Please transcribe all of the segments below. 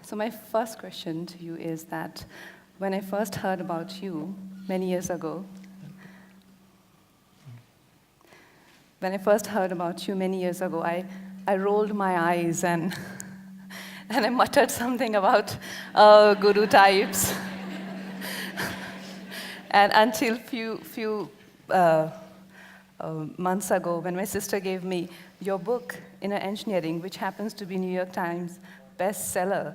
So my first question to you is that when I first heard about you many years ago, I rolled my eyes and and I muttered something about guru types. And until few months ago, when my sister gave me your book, Inner Engineering, which happens to be New York Times bestseller,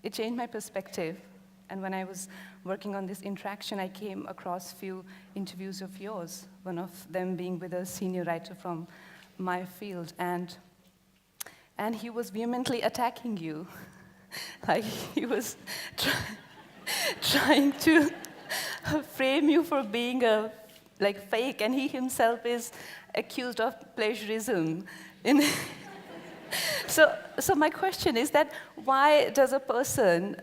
it changed my perspective. And when I was working on this interaction, I came across few interviews of yours, one of them being with a senior writer from my field, and he was vehemently attacking you. Like he was trying to frame you for being fake, and he himself is accused of plagiarism. So my question is that why does a person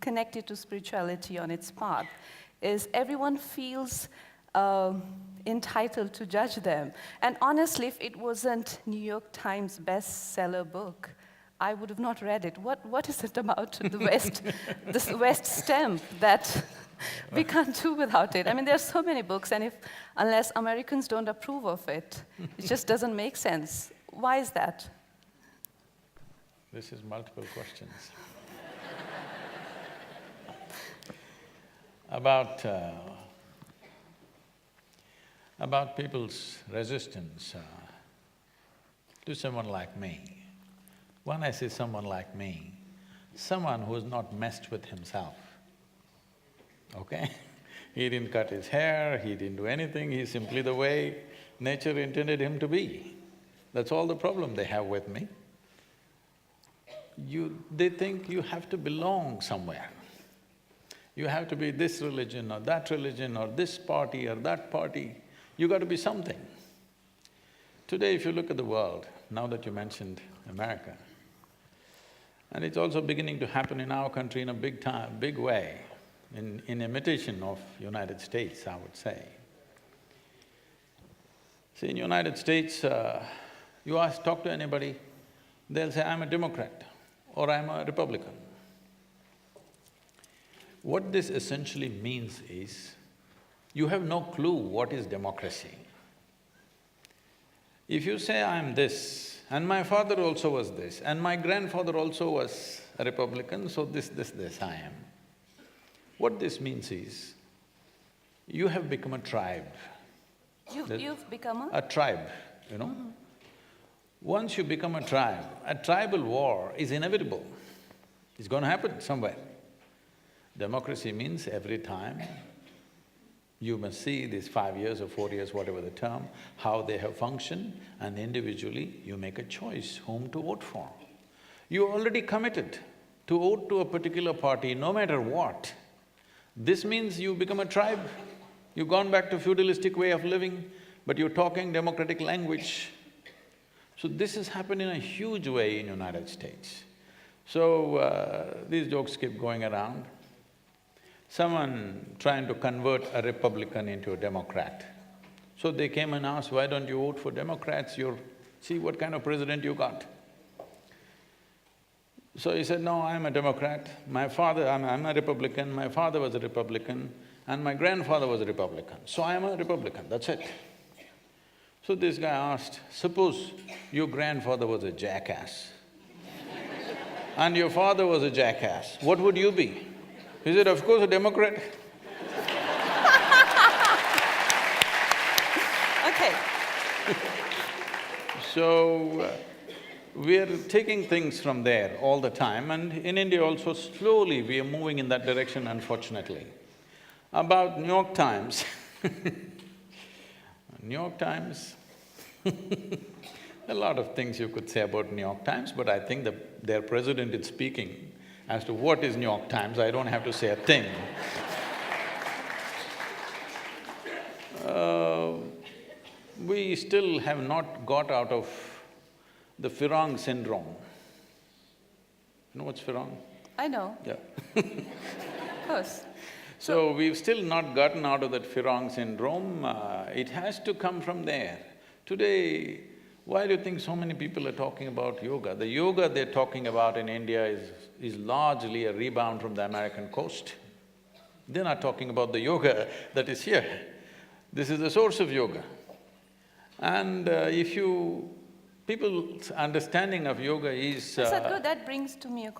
connected to spirituality on its path is everyone feels entitled to judge them? And honestly, if it wasn't New York Times bestseller book, I would have not read it. What is it about the West, this West stamp that we can't do without it? I mean, there are so many books, and unless Americans don't approve of it, it just doesn't make sense. Why is that? This is multiple questions. About people's resistance to someone like me. When I say someone like me, someone who's not messed with himself, okay? He didn't cut his hair, he didn't do anything, he's simply the way nature intended him to be. That's all the problem they have with me. They think you have to belong somewhere. You have to be this religion or this party or that party. You got to be something. Today, if you look at the world, now that you mentioned America, and it's also beginning to happen in our country in a big way, in imitation of United States, I would say. See, in United States, talk to anybody, they'll say, I'm a Democrat or I'm a Republican. What this essentially means is, you have no clue what is democracy. If you say, I'm this, and my father also was this, and my grandfather also was a Republican, so this I am. What this means is, you have become a tribe. You've become a tribe, you know? Mm-hmm. Once you become a tribal war is inevitable. It's going to happen somewhere. Democracy means every time you must see these 5 years or 4 years, whatever the term, how they have functioned, and individually you make a choice whom to vote for. You already committed to vote to a particular party no matter what. This means you become a tribe. You've gone back to feudalistic way of living, but you're talking democratic language. So this has happened in a huge way in United States. So, these jokes keep going around. Someone trying to convert a Republican into a Democrat. So they came and asked, why don't you vote for Democrats? See what kind of president you got. So he said, no, I'm a Democrat. I'm a Republican, my father was a Republican, and my grandfather was a Republican. So I'm a Republican, that's it. So this guy asked, suppose your grandfather was a jackass and your father was a jackass, what would you be? He said, of course, a Democrat. Okay. So, we are taking things from there all the time, and in India also slowly we are moving in that direction, unfortunately. About New York Times New York Times a lot of things you could say about New York Times, but I think their president is speaking as to what is New York Times, I don't have to say a thing. We still have not got out of the Firang syndrome. You know what's Firang? I know. Yeah. Of course. So we've still not gotten out of that Firang syndrome, it has to come from there. Today, Why do you think so many people are talking about yoga? The yoga they're talking about in India is largely a rebound from the American coast. They're not talking about the yoga that is here. This is the source of yoga. And people's understanding of yoga is… Sadhguru, that brings to me a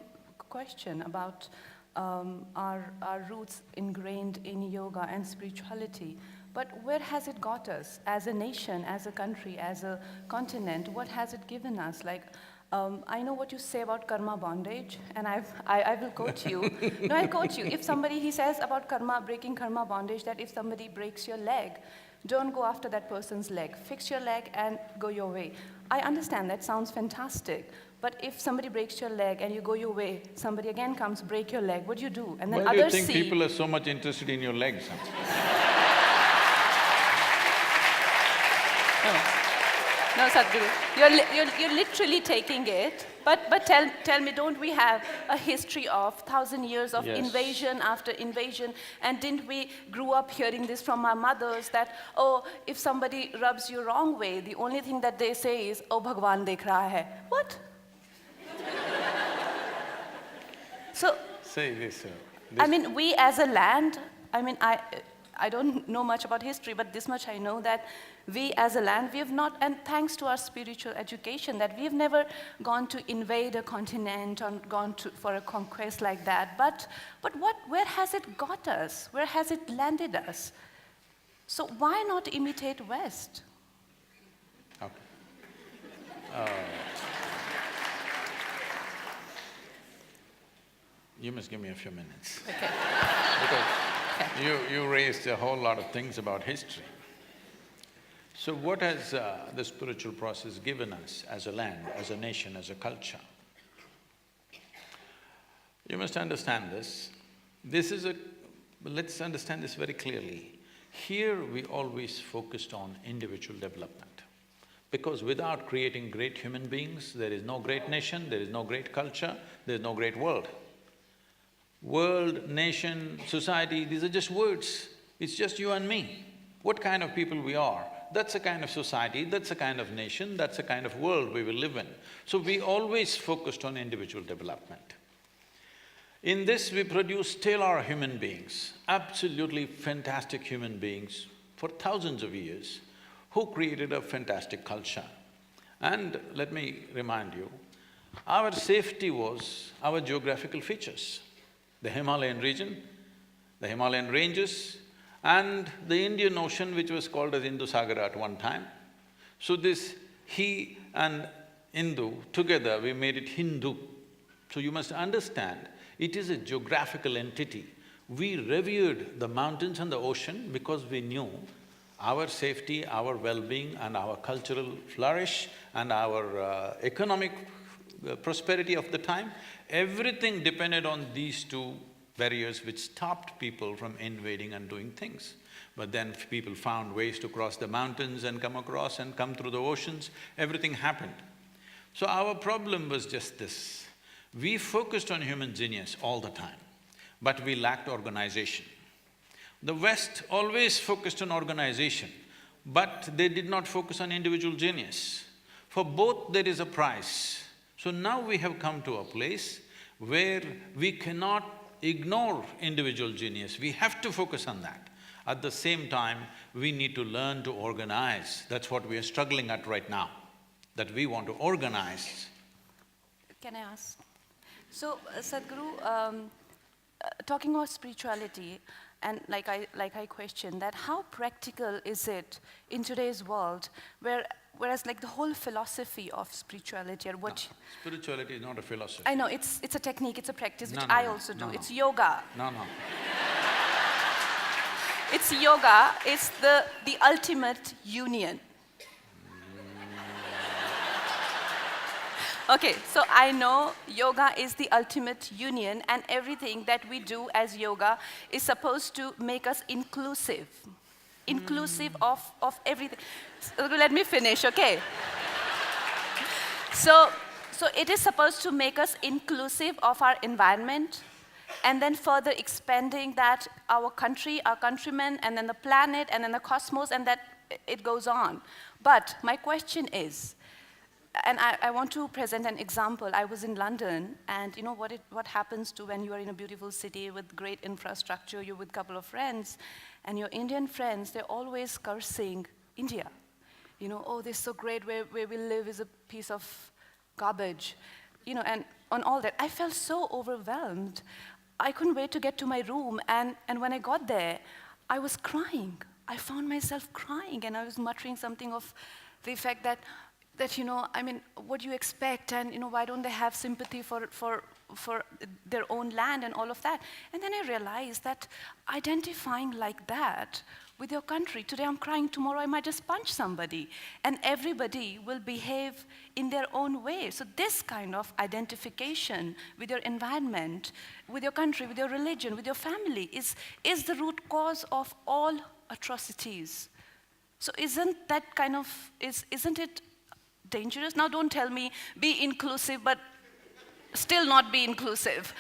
question about our roots ingrained in yoga and spirituality. But where has it got us as a nation, as a country, as a continent? What has it given us? Like, I know what you say about karma bondage, and I will quote you. No, I'll quote you. If somebody, he says about karma, breaking karma bondage, that if somebody breaks your leg, don't go after that person's leg. Fix your leg and go your way. I understand that sounds fantastic. But if somebody breaks your leg and you go your way, somebody again comes, break your leg, what do you do? And then Why do you others think see… people are so much interested in your legs? No, Sadhguru, you're literally taking it. But tell me, don't we have a history of 1,000 years of Yes. invasion after invasion? And didn't we grew up hearing this from our mothers that, oh, if somebody rubs you wrong way, the only thing that they say is, oh, Bhagwan dekh raha hai. What? So, Say this, I mean, we as a land, I mean, I don't know much about history, but this much I know that we as a land, we have not, and thanks to our spiritual education, that we have never gone to invade a continent or gone for a conquest like that. But where has it got us? Where has it landed us? So why not imitate West? Okay. You must give me a few minutes. Okay. Because you raised a whole lot of things about history. So what has the spiritual process given us as a land, as a nation, as a culture? You must understand this. Let's understand this very clearly. Here we always focused on individual development. Because without creating great human beings, there is no great nation, there is no great culture, there is no great world. World, nation, society, these are just words. It's just you and me. What kind of people we are, that's the kind of society, that's the kind of nation, that's the kind of world we will live in. So we always focused on individual development. In this, we produce stellar human beings, absolutely fantastic human beings for thousands of years, who created a fantastic culture. And let me remind you, our safety was our geographical features. The Himalayan region, the Himalayan ranges, and the Indian Ocean, which was called as Indus-Sagar at one time. So this he and Hindu, together we made it Hindu. So you must understand, it is a geographical entity. We revered the mountains and the ocean because we knew our safety, our well-being and our cultural flourish and our economic prosperity of the time, everything depended on these two barriers which stopped people from invading and doing things. But then people found ways to cross the mountains and come across and come through the oceans, everything happened. So our problem was just this, we focused on human genius all the time, but we lacked organization. The West always focused on organization, but they did not focus on individual genius. For both there is a price. So now we have come to a place where we cannot ignore individual genius, we have to focus on that. At the same time, we need to learn to organize. That's what we are struggling at right now, that we want to organize. Can I ask? So, Sadhguru, talking about spirituality, and like I questioned that, how practical is it in today's world whereas like the whole philosophy of spirituality or what… No, spirituality is not a philosophy. I know, it's a technique, it's a practice which No, I also do. no. It's yoga. No. It's yoga, it's the ultimate union. Okay, so I know yoga is the ultimate union and everything that we do as yoga is supposed to make us inclusive. Inclusive of everything. So let me finish, okay? So it is supposed to make us inclusive of our environment and then further expanding that our country, our countrymen, and then the planet, and then the cosmos, and that it goes on. But my question is, and I want to present an example. I was in London, and you know what happens to when you are in a beautiful city with great infrastructure, you're with a couple of friends, and your Indian friends, they're always cursing India. You know, oh, this is so great, where we live is a piece of garbage. You know, and on all that, I felt so overwhelmed. I couldn't wait to get to my room, and when I got there, I was crying. I found myself crying, and I was muttering something of the effect that you know, I mean, what do you expect, and you know, why don't they have sympathy for their own land and all of that? And then I realized that identifying like that with your country, today I'm crying, tomorrow I might just punch somebody, and everybody will behave in their own way. So this kind of identification with your environment, with your country, with your religion, with your family is the root cause of all atrocities. So isn't that kind of, isn't it dangerous? Now don't tell me be inclusive, but still not be inclusive.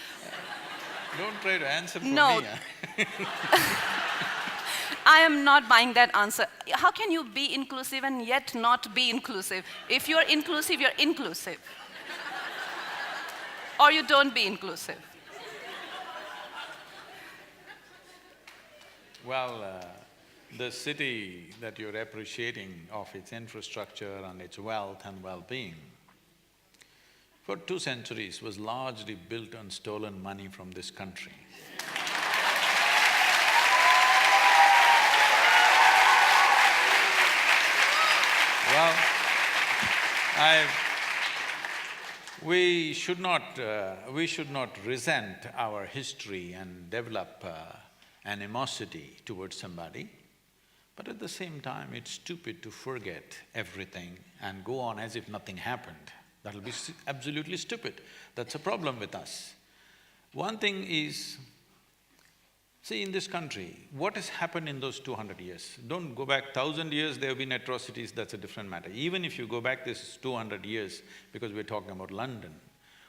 Don't try to answer for no. me. I am not buying that answer. How can you be inclusive and yet not be inclusive? If you're inclusive, you're inclusive. Or you don't be inclusive. Well, the city that you're appreciating of its infrastructure and its wealth and well-being, for 2 centuries was largely built on stolen money from this country. Well, we should not resent our history and develop animosity towards somebody, but at the same time, it's stupid to forget everything and go on as if nothing happened. That'll be absolutely stupid. That's a problem with us. One thing is, see, in this country, what has happened in those 200 years? Don't go back 1,000 years, there have been atrocities, that's a different matter. Even if you go back this 200 years, because we're talking about London,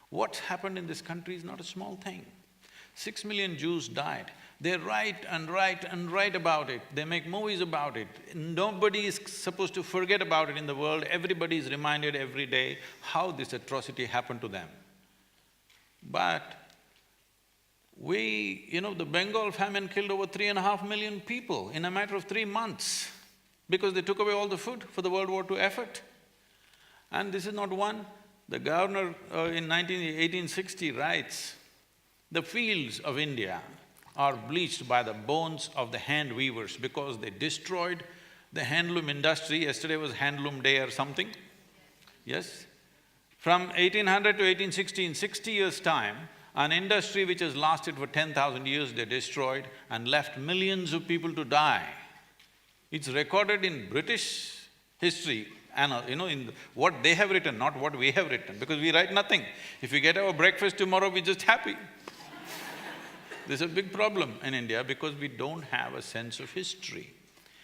what's happened in this country is not a small thing. 6 million Jews died. They write and write and write about it, they make movies about it. Nobody is supposed to forget about it in the world, everybody is reminded every day how this atrocity happened to them. But you know, the Bengal famine killed over 3.5 million people in a matter of 3 months because they took away all the food for the World War II effort. And this is not one. The governor in 1860 writes, "The fields of India are bleached by the bones of the hand weavers because they destroyed the handloom industry." Yesterday was handloom day or something, yes? From 1800 to 1860, in 60 years' time, an industry which has lasted for 10,000 years, they destroyed and left millions of people to die. It's recorded in British history, you know, in what they have written, not what we have written, because we write nothing. If we get our breakfast tomorrow, we're just happy. There's a big problem in India because we don't have a sense of history.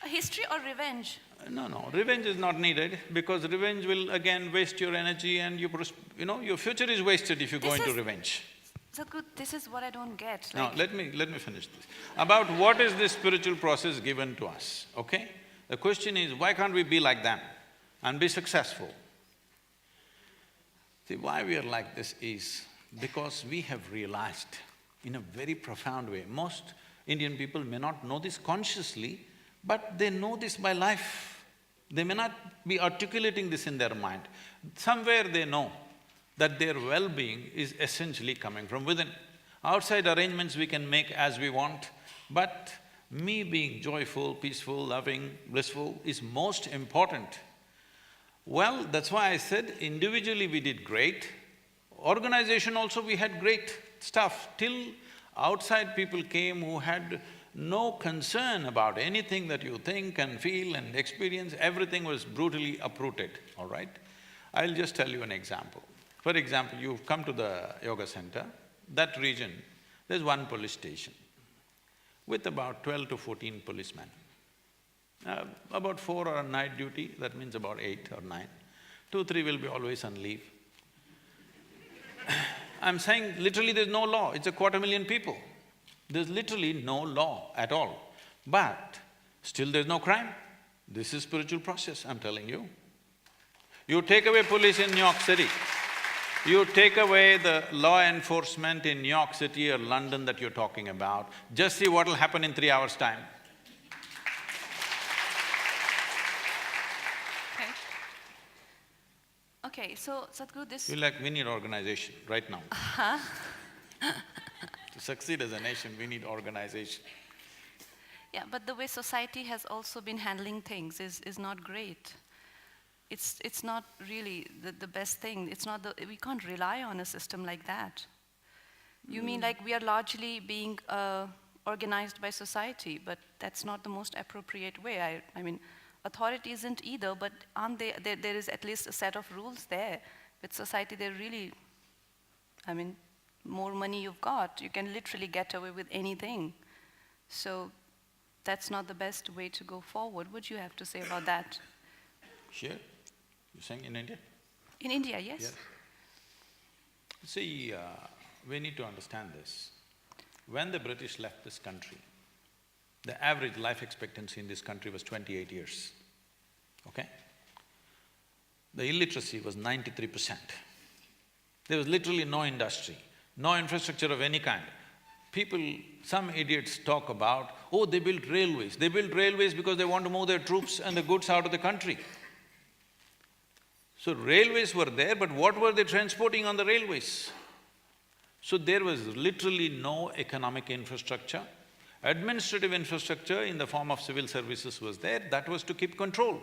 History or revenge? No, revenge is not needed because revenge will again waste your energy and you know, your future is wasted if you go into revenge. Sadhguru, this is what I don't get. Now, let me finish this. About what is this spiritual process given to us, okay? The question is, why can't we be like them and be successful? See, why we are like this is because we have realized in a very profound way, most Indian people may not know this consciously, but they know this by life. They may not be articulating this in their mind. Somewhere they know that their well-being is essentially coming from within. Outside arrangements we can make as we want, but me being joyful, peaceful, loving, blissful is most important. Well, that's why I said individually we did great, organization also we had great stuff, till outside people came who had no concern about anything that you think and feel and experience, everything was brutally uprooted, all right? I'll just tell you an example. For example, you've come to the yoga center, that region, there's one police station with about 12 to 14 policemen. About 4 are on night duty, that means about 8 or 9. 2, 3 will be always on leave. I'm saying literally there's no law, it's 250,000 people. There's literally no law at all, but still there's no crime. This is spiritual process, I'm telling you. You take away police in New York City, you take away the law enforcement in New York City or London that you're talking about, just see what will happen in 3 hours' time. Okay. Okay, so Sadhguru, this… We need organization right now. To succeed as a nation, we need organization. Yeah, but the way society has also been handling things is not great. It's not really the best thing. It's not we can't rely on a system like that. You mean like we are largely being organized by society, but that's not the most appropriate way. I mean, authority isn't either, but aren't there is at least a set of rules there. With society, they're really, I mean, more money you've got, you can literally get away with anything. So that's not the best way to go forward. What do you have to say about that? Sure. You're saying in India? In India, yes. Yes. See, we need to understand this. When the British left this country, the average life expectancy in this country was 28 years, okay? The illiteracy was 93%. There was literally no industry, no infrastructure of any kind. People, some idiots talk about, oh, they built railways. They built railways because they want to move their troops and the goods out of the country. So railways were there, but what were they transporting on the railways? So there was literally no economic infrastructure. Administrative infrastructure in the form of civil services was there, that was to keep control.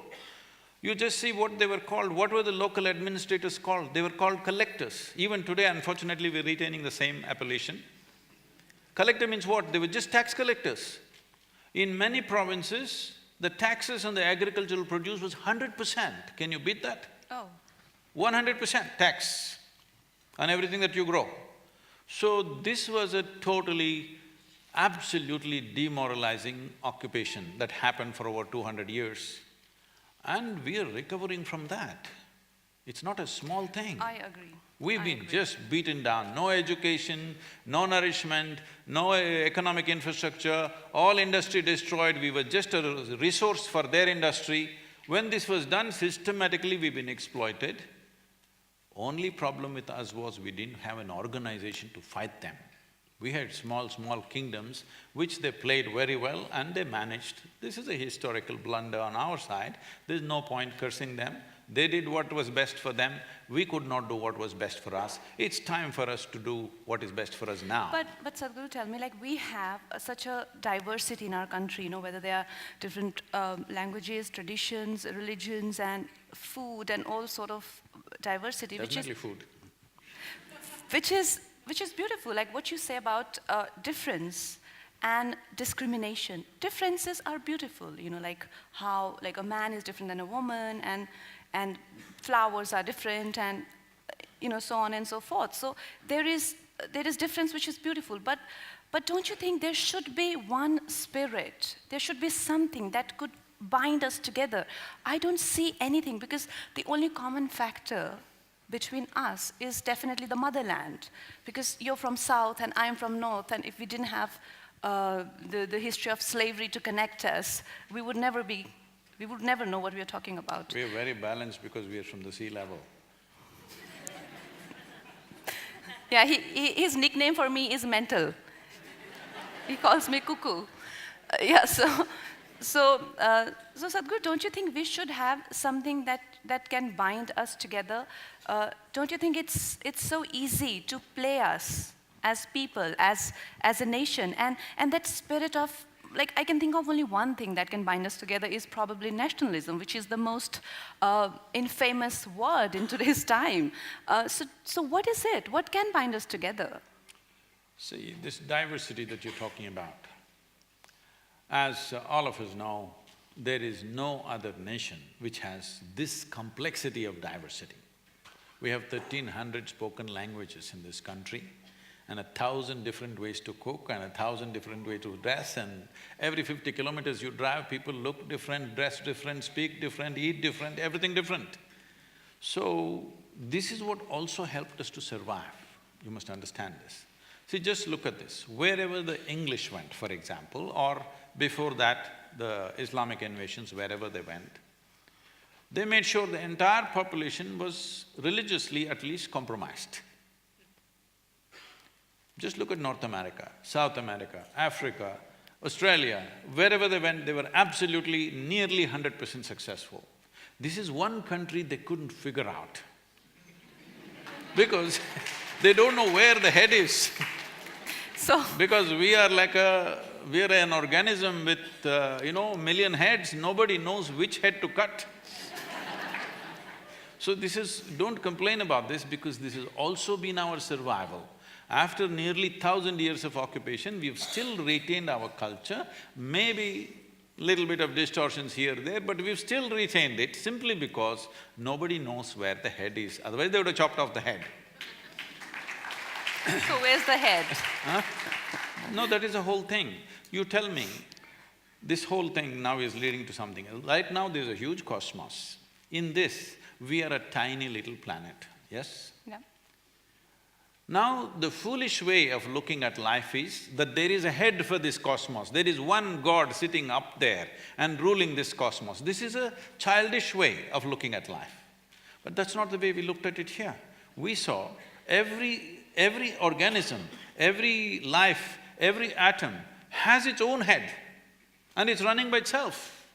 You just see what they were called. What were the local administrators called? They were called collectors. Even today, unfortunately, we're retaining the same appellation. Collector means what? They were just tax collectors. In many provinces, the taxes on the agricultural produce was 100%. Can you beat that? Oh. 100% tax on everything that you grow. So this was a totally, absolutely demoralizing occupation that happened for over 200 years. And we are recovering from that. It's not a small thing. I agree. We've been just beaten down, no education, no nourishment, no economic infrastructure, all industry destroyed, we were just a resource for their industry. When this was done systematically, we've been exploited. Only problem with us was we didn't have an organization to fight them. We had small kingdoms which they played very well and they managed. This is a historical blunder on our side. There's no point cursing them. They did what was best for them. We could not do what was best for us. It's time for us to do what is best for us now. But Sadhguru, tell me, like we have such a diversity in our country, you know, whether they are different languages, traditions, religions and food and all sort of diversity, Definitely food. Which is beautiful, like what you say about difference and discrimination. Differences are beautiful, you know, like how like a man is different than a woman and flowers are different and you know, so on and so forth. So there is difference which is beautiful, but don't you think there should be one spirit? There should be something that could bind us together. I don't see anything because the only common factor between us is definitely the motherland, because you're from south and I'm from north, and if we didn't have the history of slavery to connect us, we would never know what we are talking about. We are very balanced because we are from the sea level. Yeah, his nickname for me is mental. He calls me cuckoo. Yeah, so Sadhguru, don't you think we should have something that can bind us together? Don't you think it's so easy to play us as people, as a nation, and that spirit of, like, I can think of only one thing that can bind us together is probably nationalism, which is the most infamous word in today's time. So what is it? What can bind us together? See, this diversity that you're talking about, as all of us know, there is no other nation which has this complexity of diversity. We have 1,300 spoken languages in this country and 1,000 different ways to cook and 1,000 different ways to dress, and every 50 kilometers you drive, people look different, dress different, speak different, eat different, everything different. So, this is what also helped us to survive. You must understand this. See, just look at this. Wherever the English went, for example, or before that, the Islamic invasions, wherever they went, They made sure the entire population was religiously at least compromised. Just look at North America, South America, Africa, Australia, wherever they went, they were absolutely nearly 100% successful. This is one country they couldn't figure out because they don't know where the head is. So, Because we are like we are an organism with, million heads, nobody knows which head to cut. So don't complain about this because this has also been our survival. After nearly 1,000 years of occupation, we've still retained our culture, maybe little bit of distortions here, there, but we've still retained it simply because nobody knows where the head is, otherwise they would have chopped off the head. so where's the head? Huh? No, that is the whole thing. You tell me, this whole thing now is leading to something else. Right now there's a huge cosmos. In this, we are a tiny little planet, yes? Yeah. Now, the foolish way of looking at life is that there is a head for this cosmos, there is one God sitting up there and ruling this cosmos. This is a childish way of looking at life. But that's not the way we looked at it here. We saw every organism, every life, every atom has its own head and it's running by itself.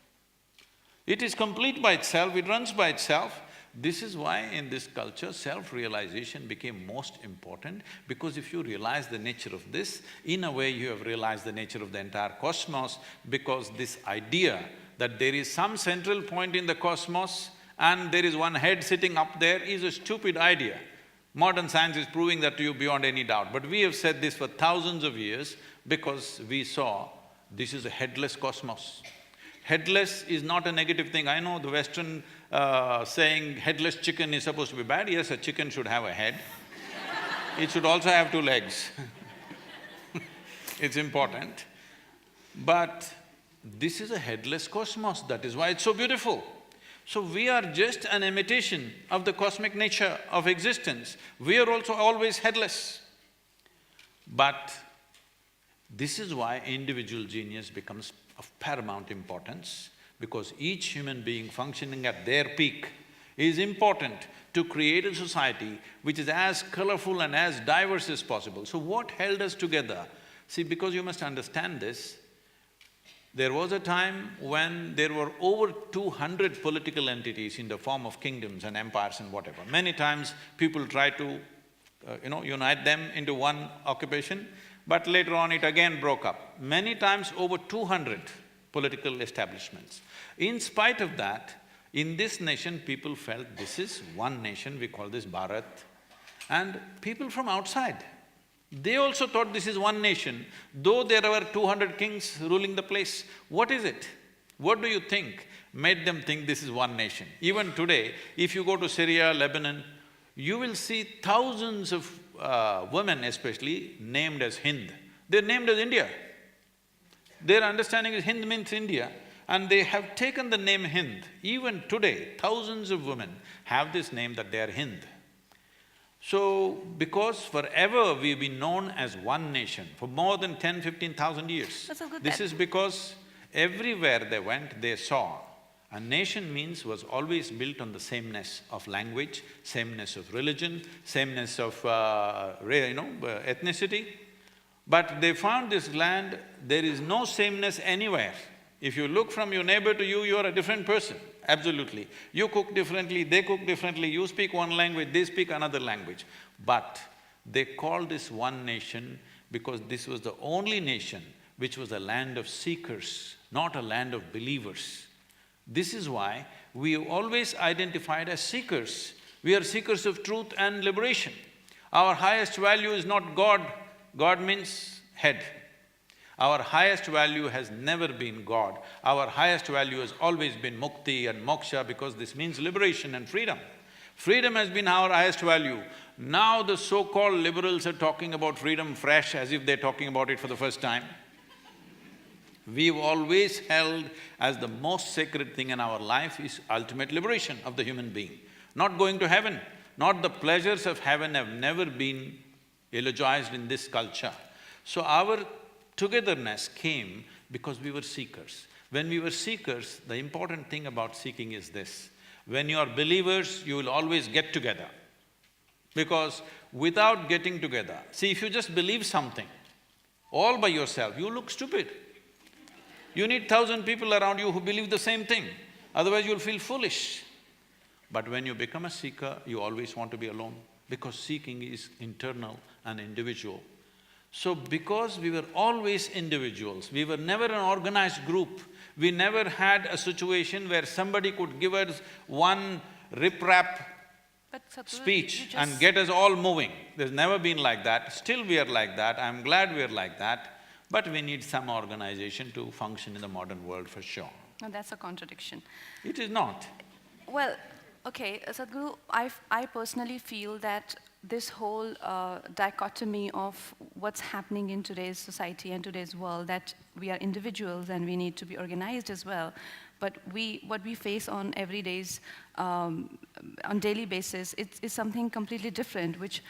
It is complete by itself, it runs by itself. This is why in this culture, self-realization became most important, because if you realize the nature of this, in a way you have realized the nature of the entire cosmos, because this idea that there is some central point in the cosmos and there is one head sitting up there is a stupid idea. Modern science is proving that to you beyond any doubt, but we have said this for thousands of years because we saw this is a headless cosmos. Headless is not a negative thing. I know the Western saying headless chicken is supposed to be bad. Yes, a chicken should have a head. It should also have two legs. It's important. But this is a headless cosmos, that is why it's so beautiful. So we are just an imitation of the cosmic nature of existence. We are also always headless. But this is why individual genius becomes of paramount importance, because each human being functioning at their peak is important to create a society which is as colorful and as diverse as possible. So what held us together? See, because you must understand this, there was a time when there were over 200 political entities in the form of kingdoms and empires and whatever. Many times people try to, unite them into one occupation, but later on it again broke up. Many times over 200 political establishments. In spite of that, in this nation people felt this is one nation, we call this Bharat, and people from outside, they also thought this is one nation, though there were 200 kings ruling the place. What is it? What do you think made them think this is one nation? Even today, if you go to Syria, Lebanon, you will see thousands of women especially named as Hind. They're named as India. Their understanding is Hind means India, and they have taken the name Hind. Even today, thousands of women have this name that they are Hind. So, because forever we've been known as one nation, for more than 10,000–15,000 years. That's a good This bet. is because everywhere they went, they saw a nation was always built on the sameness of language, sameness of religion, sameness of ethnicity. But they found this land, there is no sameness anywhere. If you look from your neighbor to you, you are a different person, absolutely. You cook differently, they cook differently, you speak one language, they speak another language. But they called this one nation because this was the only nation which was a land of seekers, not a land of believers. This is why we have always identified as seekers. We are seekers of truth and liberation. Our highest value is not God. God means head. Our highest value has never been God. Our highest value has always been mukti and moksha, because this means liberation and freedom. Freedom has been our highest value. Now the so-called liberals are talking about freedom fresh as if they're talking about it for the first time. We've always held as the most sacred thing in our life is ultimate liberation of the human being. Not going to heaven, not the pleasures of heaven have never been eulogized in this culture. So our togetherness came because we were seekers. When we were seekers, the important thing about seeking is this: When you are believers, you will always get together. Because without getting together, see, if you just believe something all by yourself, you look stupid. You need 1,000 people around you who believe the same thing, otherwise you'll feel foolish. But when you become a seeker, you always want to be alone, because seeking is internal and individual. So because we were always individuals, we were never an organized group, we never had a situation where somebody could give us one riprap speech and get us all moving. There's never been like that. Still we are like that, I'm glad we are like that, but we need some organization to function in the modern world for sure. No, that's a contradiction. It is not. Well, okay, Sadhguru, I personally feel that this whole dichotomy of what's happening in today's society and today's world, that we are individuals and we need to be organized as well, but what we face on on daily basis, is something completely different, which,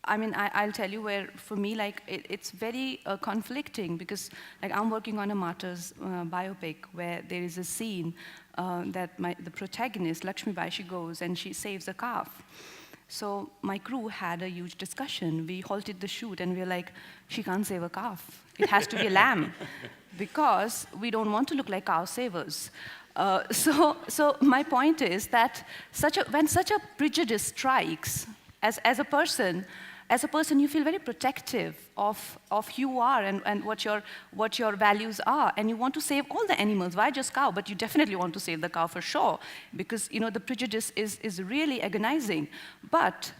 I mean, I'll tell you where, for me, like, it's very conflicting, because, like, I'm working on a martyrs biopic where there is a scene that the protagonist, Lakshmibai, she goes and she saves a calf. So my crew had a huge discussion. We halted the shoot and we were like, she can't save a calf. It has to be a lamb, because we don't want to look like cow savers. So my point is that when such a prejudice strikes, as a person, you feel very protective of who you are and what your values are, and you want to save all the animals. Why just cow? But you definitely want to save the cow for sure, because the prejudice is really agonizing. But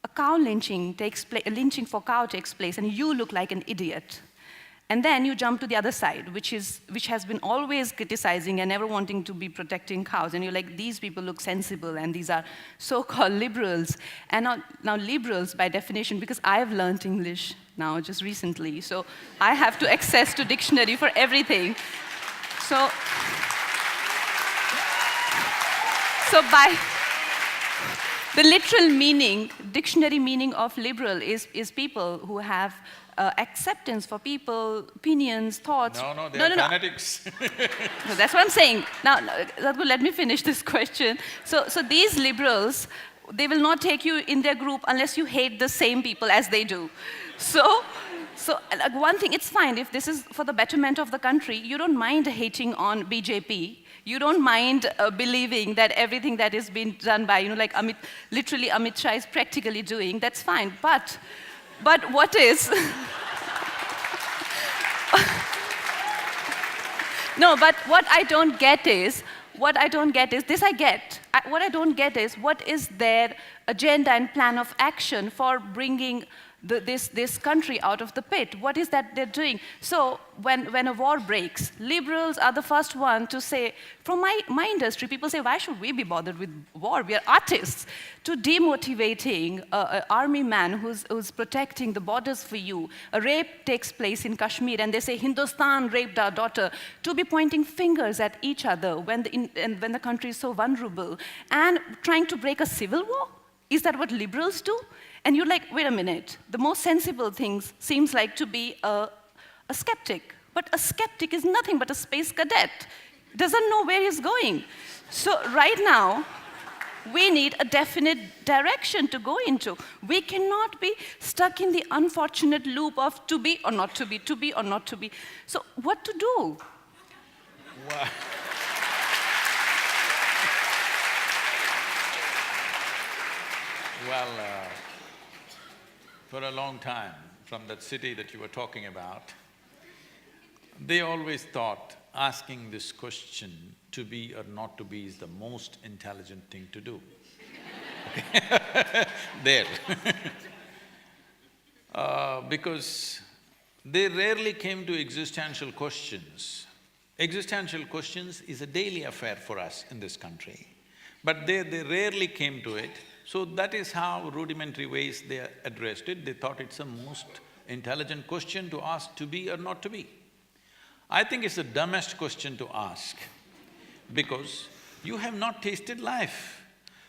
a cow lynching for cow takes place, and you look like an idiot. And then you jump to the other side, which has been always criticizing and never wanting to be protecting cows. And you're like, these people look sensible, and these are so-called liberals. And now liberals, by definition, because I've learned English now just recently, so I have to access to dictionary for everything. So by the literal meaning, dictionary meaning of liberal is people who have acceptance for people, opinions, thoughts. No, they are fanatics. No, that's what I'm saying. Now, Sadhguru, let me finish this question. So these liberals, they will not take you in their group unless you hate the same people as they do. So like, one thing, it's fine if this is for the betterment of the country. You don't mind hating on BJP. You don't mind believing that everything that is being done by, like literally Amit Shah is practically doing. That's fine. But what is? No, but what I don't get is this I get. What I don't get is what is their agenda and plan of action for bringing this country out of the pit. What is that they're doing? So when a war breaks, liberals are the first one to say, from my industry, people say, why should we be bothered with war? We are artists. To demotivating an army man who's protecting the borders for you. A rape takes place in Kashmir and they say, Hindustan raped our daughter. To be pointing fingers at each other when the country is so vulnerable and trying to break a civil war? Is that what liberals do? And you're like, wait a minute, the most sensible thing seems like to be a skeptic. But a skeptic is nothing but a space cadet. Doesn't know where he's going. So right now, we need a definite direction to go into. We cannot be stuck in the unfortunate loop of to be or not to be, to be or not to be. So what to do? Wow. Well, for a long time, from that city that you were talking about, they always thought asking this question, to be or not to be, is the most intelligent thing to do. There. Because they rarely came to existential questions. Existential questions is a daily affair for us in this country, but they rarely came to it. So that is how rudimentary ways they addressed it. They thought it's the most intelligent question to ask, to be or not to be. I think it's the dumbest question to ask, because you have not tasted life.